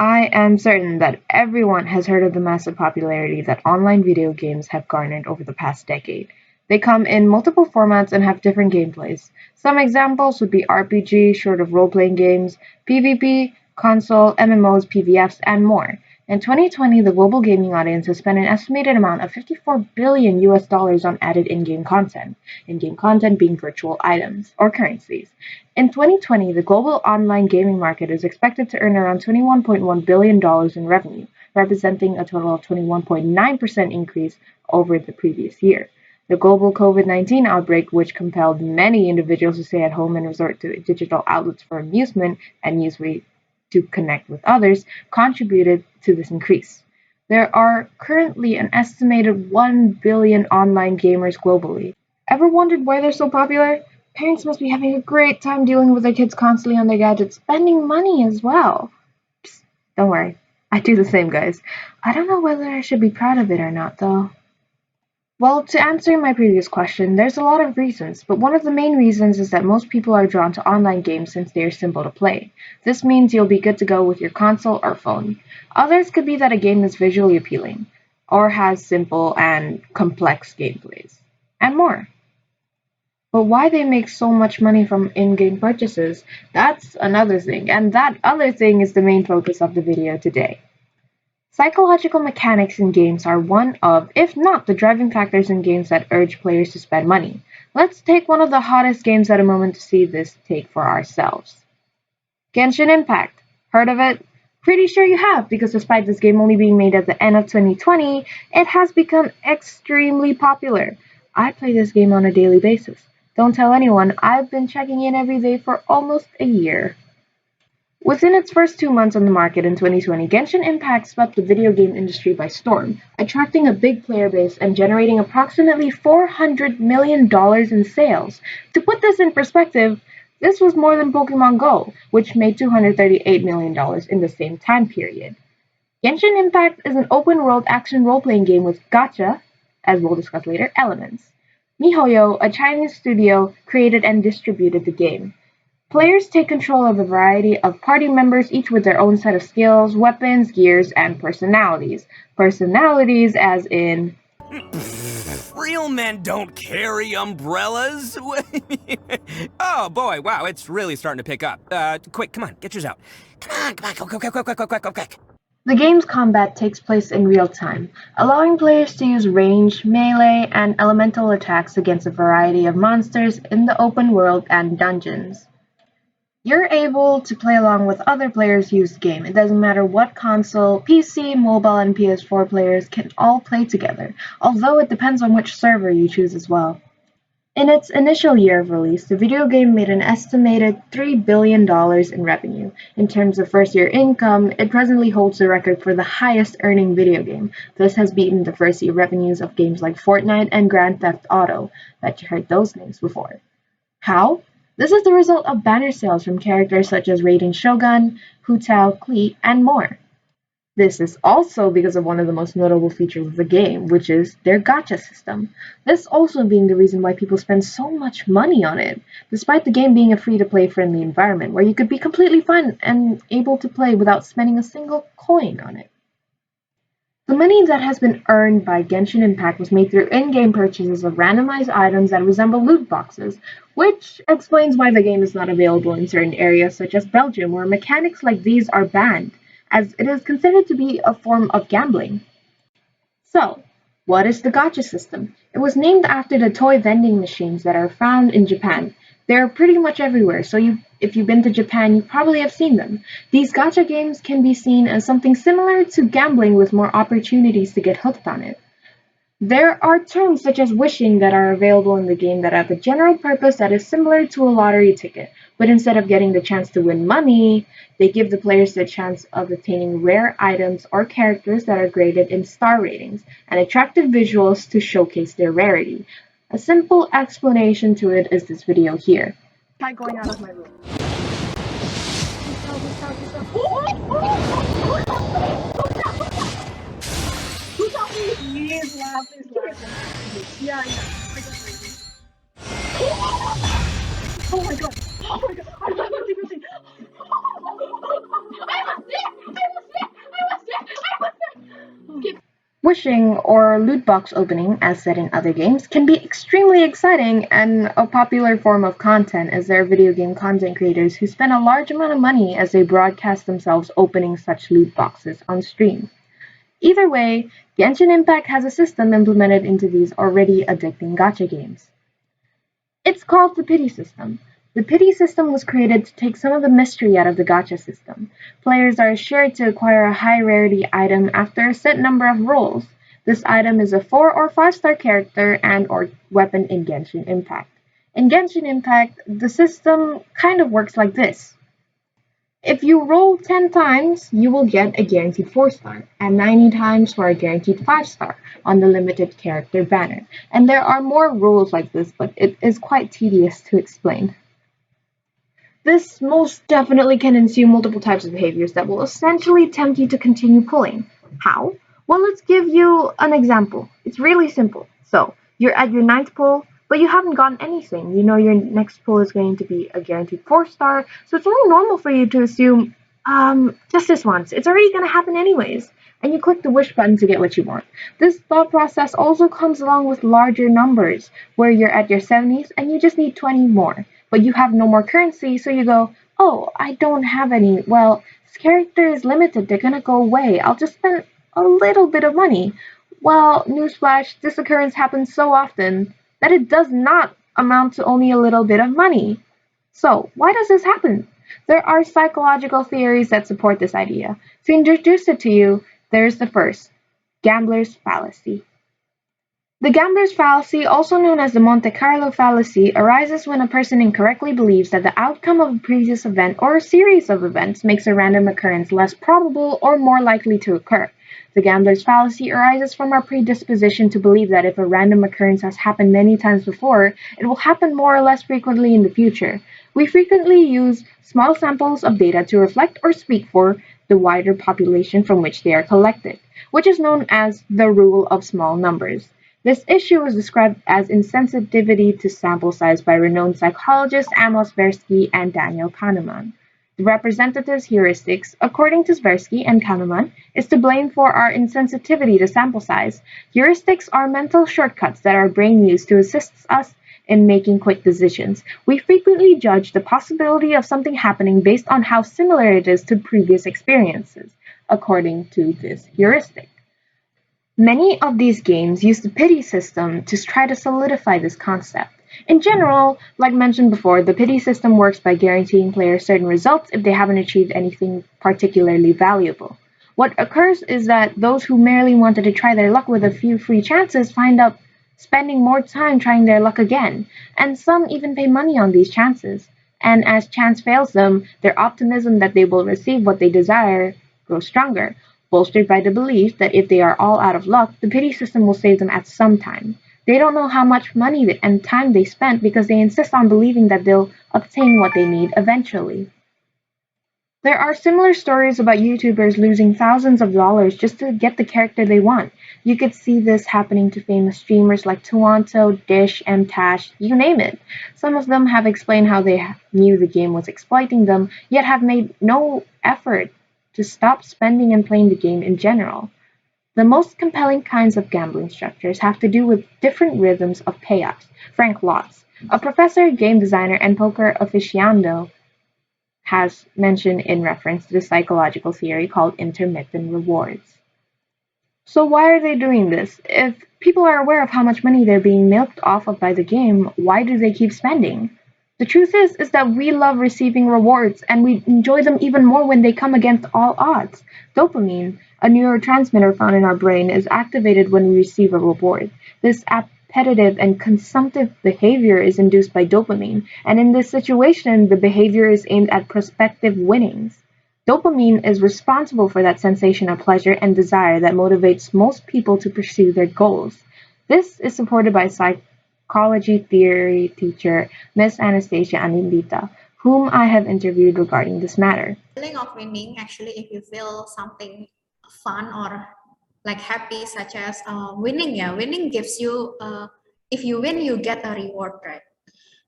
I am certain that everyone has heard of the massive popularity that online video games have garnered over the past decade. They come in multiple formats and have different gameplays. Some examples would be RPG, short of role-playing games, PvP, console, MMOs, PvFs, and more. In 2020, the global gaming audience has spent an estimated amount of 54 billion US dollars on added in-game content being virtual items or currencies. In 2020, the global online gaming market is expected to earn around $21.1 billion in revenue, representing a total of 21.9% increase over the previous year. The global COVID-19 outbreak, which compelled many individuals to stay at home and resort to digital outlets for amusement and use ways to connect with others, contributed to this increase. There are currently an estimated 1 billion online gamers globally. Ever wondered why they're so popular? Parents must be having a great time dealing with their kids constantly on their gadgets, spending money as well. Psst, don't worry, I do the same, guys. I don't know whether I should be proud of it or not, though. Well, to answer my previous question, there's a lot of reasons, but one of the main reasons is that most people are drawn to online games since they are simple to play. This means you'll be good to go with your console or phone. Others could be that a game is visually appealing, or has simple and complex gameplays, and more. But why they make so much money from in-game purchases, that's another thing, and that other thing is the main focus of the video today. Psychological mechanics in games are one of, if not the driving factors in games that urge players to spend money. Let's take one of the hottest games at the moment to see this take for ourselves. Genshin Impact. Heard of it? Pretty sure you have, because despite this game only being made at the end of 2020, it has become extremely popular. I play this game on a daily basis. Don't tell anyone, I've been checking in every day for almost a year. Within its first 2 months on the market in 2020, Genshin Impact swept the video game industry by storm, attracting a big player base and generating approximately $400 million in sales. To put this in perspective, this was more than Pokemon Go, which made $238 million in the same time period. Genshin Impact is an open-world action role-playing game with gacha, as we'll discuss later, elements. MiHoYo, a Chinese studio, created and distributed the game. Players take control of a variety of party members, each with their own set of skills, weapons, gears, and personalities. Personalities as in... Real men don't carry umbrellas. Oh boy, wow, it's really starting to pick up. Quick, come on, get yours out. Come on, go. The game's combat takes place in real time, allowing players to use ranged, melee, and elemental attacks against a variety of monsters in the open world and dungeons. You're able to play along with other players who use the game. It doesn't matter what console, PC, mobile, and PS4 players can all play together, although it depends on which server you choose as well. In its initial year of release, the video game made an estimated $3 billion in revenue. In terms of first-year income, it presently holds the record for the highest-earning video game. This has beaten the first-year revenues of games like Fortnite and Grand Theft Auto. Bet you heard those names before. How? This is the result of banner sales from characters such as Raiden Shogun, Hu Tao, Klee, and more. This is also because of one of the most notable features of the game, which is their gacha system. This also being the reason why people spend so much money on it, despite the game being a free-to-play friendly environment where you could be completely fun and able to play without spending a single coin on it. The money that has been earned by Genshin Impact was made through in-game purchases of randomized items that resemble loot boxes, which explains why the game is not available in certain areas such as Belgium, where mechanics like these are banned, as it is considered to be a form of gambling. So, what is the gacha system? It was named after the toy vending machines that are found in Japan. They're pretty much everywhere, so if you've been to Japan, you probably have seen them. These gacha games can be seen as something similar to gambling with more opportunities to get hooked on it. There are terms such as wishing that are available in the game that have a general purpose that is similar to a lottery ticket, but instead of getting the chance to win money, they give the players the chance of attaining rare items or characters that are graded in star ratings and attractive visuals to showcase their rarity. A simple explanation to it is this video here. Try going out of my room. Please laugh. Yeah. Oh my god. I was sick. Wishing or loot box opening, as said in other games, can be extremely exciting and a popular form of content as there are video game content creators who spend a large amount of money as they broadcast themselves opening such loot boxes on stream. Either way, Genshin Impact has a system implemented into these already addicting gacha games. It's called the pity system. The pity system was created to take some of the mystery out of the gacha system. Players are assured to acquire a high rarity item after a set number of rolls. This item is a 4 or 5-star character and or weapon in Genshin Impact. In Genshin Impact, the system kind of works like this. If you roll 10 times, you will get a guaranteed 4-star, and 90 times for a guaranteed 5-star on the limited character banner. And there are more rules like this, but it is quite tedious to explain. This most definitely can ensue multiple types of behaviors that will essentially tempt you to continue pulling. How? Well, let's give you an example. It's really simple. So, you're at your ninth pull, but you haven't gotten anything. You know your next pull is going to be a guaranteed 4-star, so it's only normal for you to assume, just this once. It's already going to happen anyways. And you click the wish button to get what you want. This thought process also comes along with larger numbers, where you're at your 70s and you just need 20 more but you have no more currency, so you go, oh, I don't have any. Well, this character is limited, they're gonna go away. I'll just spend a little bit of money. Well, newsflash, this occurrence happens so often that it does not amount to only a little bit of money. So, why does this happen? There are psychological theories that support this idea. To introduce it to you, there's the first gambler's fallacy. The gambler's fallacy, also known as the Monte Carlo fallacy, arises when a person incorrectly believes that the outcome of a previous event or a series of events makes a random occurrence less probable or more likely to occur. The gambler's fallacy arises from our predisposition to believe that if a random occurrence has happened many times before, it will happen more or less frequently in the future. We frequently use small samples of data to reflect or speak for the wider population from which they are collected, which is known as the rule of small numbers. This issue is described as insensitivity to sample size by renowned psychologists Amos Tversky and Daniel Kahneman. The representative's heuristics, according to Tversky and Kahneman, is to blame for our insensitivity to sample size. Heuristics are mental shortcuts that our brain uses to assist us in making quick decisions. We frequently judge the possibility of something happening based on how similar it is to previous experiences, according to this heuristic. Many of these games use the pity system to try to solidify this concept. In general, like mentioned before, the pity system works by guaranteeing players certain results if they haven't achieved anything particularly valuable. What occurs is that those who merely wanted to try their luck with a few free chances find up spending more time trying their luck again, and some even pay money on these chances. And as chance fails them, their optimism that they will receive what they desire grows stronger, bolstered by the belief that if they are all out of luck, the pity system will save them at some time. They don't know how much money and time they spent because they insist on believing that they'll obtain what they need eventually. There are similar stories about YouTubers losing thousands of dollars just to get the character they want. You could see this happening to famous streamers like Toronto, Dish, and Tash, you name it. Some of them have explained how they knew the game was exploiting them, yet have made no effort to stop spending and playing the game in general. The most compelling kinds of gambling structures have to do with different rhythms of payouts. Frank Lotz, a professor, game designer, and poker aficionado, has mentioned in reference to the psychological theory called intermittent rewards. So why are they doing this? If people are aware of how much money they're being milked off of by the game, why do they keep spending? The truth is that we love receiving rewards and we enjoy them even more when they come against all odds. Dopamine, a neurotransmitter found in our brain, is activated when we receive a reward. This appetitive and consumptive behavior is induced by dopamine, and in this situation, the behavior is aimed at prospective winnings. Dopamine is responsible for that sensation of pleasure and desire that motivates most people to pursue their goals. This is supported by psychology theory teacher Miss Anastasia Anindita, whom I have interviewed regarding this matter. Feeling of winning, actually, if you feel something fun or like happy, such as winning, yeah, winning gives you, if you win, you get a reward, right?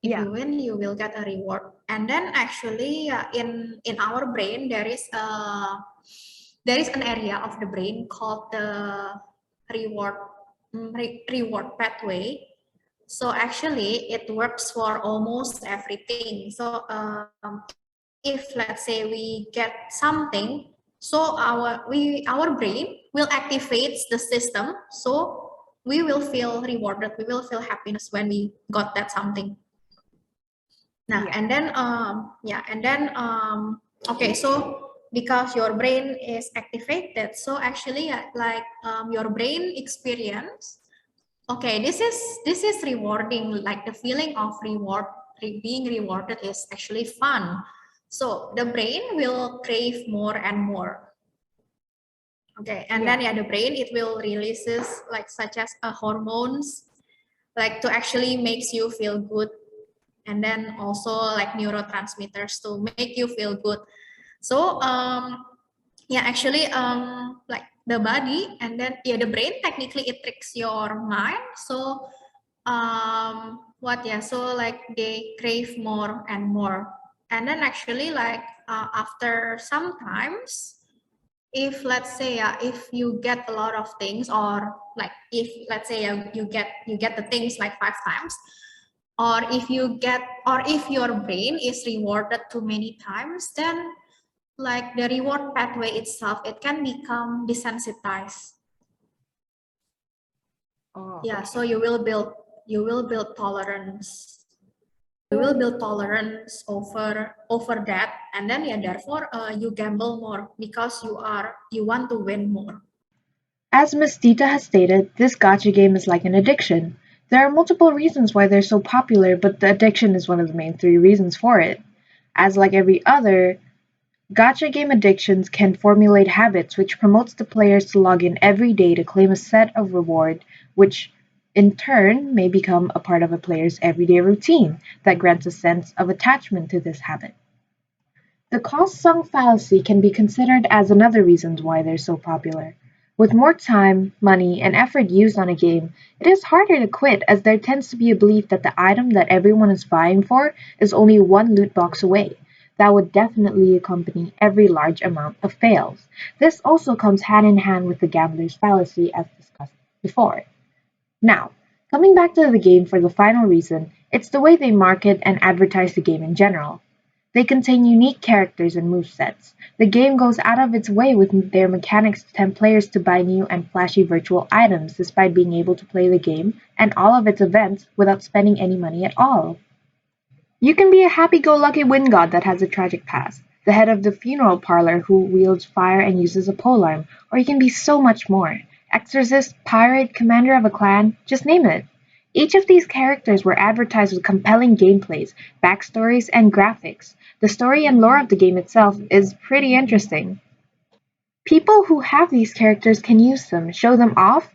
If Yeah. you win, you will get a reward. And then actually, in our brain, there is an area of the brain called the reward reward pathway. So actually, it works for almost everything. So if let's say we get something, so our brain will activate the system. So we will feel rewarded. We will feel happiness when we got that something. Nah, Yeah. and then okay, so because your brain is activated, so actually like your brain experience, okay, this is rewarding, like the feeling of being rewarded is actually fun. So the brain will crave more and more. Okay, and then Yeah. the brain, it will releases like such as hormones, like to actually makes you feel good, and then also like neurotransmitters to make you feel good. So yeah, actually like the body, and then the brain, technically it tricks your mind. So so like they crave more and more, and then actually like after sometimes, if let's say if you get a lot of things, or like if let's say you get the things like 5 times, or if your brain is rewarded too many times, then like the reward pathway itself, it can become desensitized. Oh, Yeah, so okay. you will build tolerance. You will build tolerance over that, and then therefore you gamble more because you want to win more. As Miss Dita has stated, this gacha game is like an addiction. There are multiple reasons why they're so popular, but the addiction is one of the main three reasons for it. As like every other, gacha game addictions can formulate habits which promotes the players to log in every day to claim a set of reward, which in turn may become a part of a player's everyday routine that grants a sense of attachment to this habit. The cost-sunk fallacy can be considered as another reason why they're so popular. With more time, money, and effort used on a game, it is harder to quit as there tends to be a belief that the item that everyone is vying for is only one loot box away. That would definitely accompany every large amount of fails. This also comes hand in hand with the gambler's fallacy as discussed before. Now, coming back to the game for the final reason, it's the way they market and advertise the game in general. They contain unique characters and movesets. The game goes out of its way with their mechanics to tempt players to buy new and flashy virtual items despite being able to play the game and all of its events without spending any money at all. You can be a happy-go-lucky wind god that has a tragic past, the head of the funeral parlor who wields fire and uses a polearm, or you can be so much more. Exorcist, pirate, commander of a clan, just name it. Each of these characters were advertised with compelling gameplays, backstories, and graphics. The story and lore of the game itself is pretty interesting. People who have these characters can use them, show them off,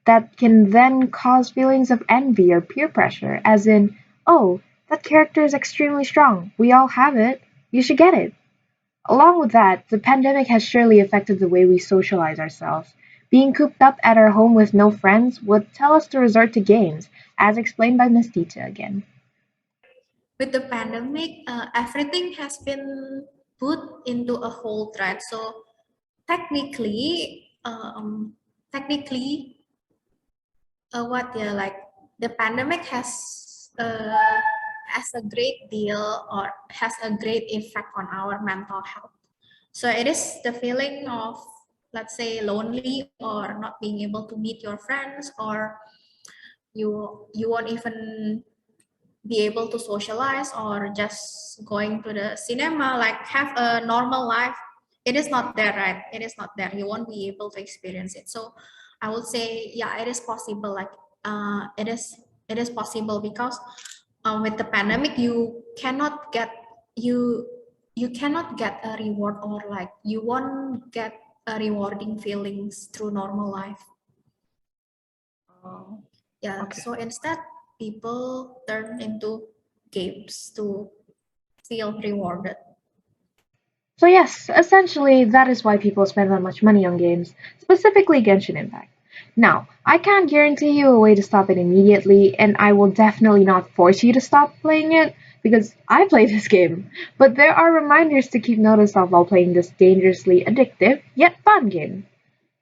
that can then cause feelings of envy or peer pressure, as in, oh, that character is extremely strong, we all have it, you should get it. Along with that, the pandemic has surely affected the way we socialize ourselves. Being cooped up at our home with no friends would tell us to resort to games, as explained by Miss Dita again. With the pandemic, everything has been put into a hold, right? So technically, like the pandemic has a great deal, or has a great effect on our mental health. So it is the feeling of, let's say, lonely, or not being able to meet your friends, or you won't even be able to socialize, or just going to the cinema, like have a normal life. It is not there, right? It is not there. You won't be able to experience it. So I would say, yeah, it is possible. Like it is possible, because with the pandemic, you you cannot get a reward, or like you won't get a rewarding feelings through normal life. Oh, Yeah, okay. so instead people turn into games to feel rewarded. So yes, essentially that is why people spend that much money on games, specifically Genshin Impact. Now, I can't guarantee you a way to stop it immediately, and I will definitely not force you to stop playing it, because I play this game. But there are reminders to keep notice of while playing this dangerously addictive, yet fun game.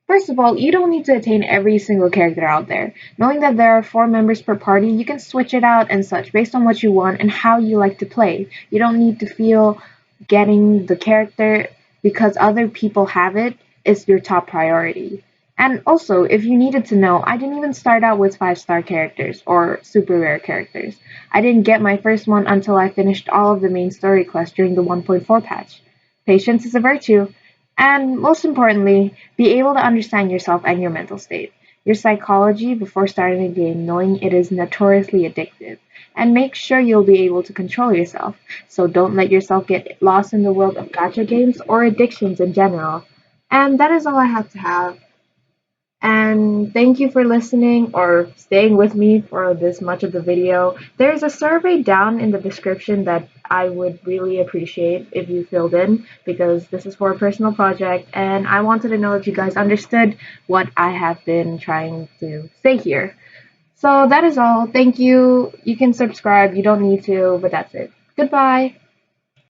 First of all, you don't need to attain every single character out there. Knowing that there are 4 members per party, you can switch it out and such based on what you want and how you like to play. You don't need to feel getting the character because other people have it is your top priority. And also, if you needed to know, I didn't even start out with 5-star characters or super rare characters. I didn't get my first one until I finished all of the main story quests during the 1.4 patch. Patience is a virtue. And most importantly, be able to understand yourself and your mental state, your psychology before starting a game, knowing it is notoriously addictive. And make sure you'll be able to control yourself. So don't let yourself get lost in the world of gacha games or addictions in general. And that is all I have to have. And thank you for listening or staying with me for this much of the video. There's a survey down in the description that I would really appreciate if you filled in because this is for a personal project and I wanted to know if you guys understood what I have been trying to say here. So that is all. Thank you. You can subscribe. You don't need to, but that's it. Goodbye.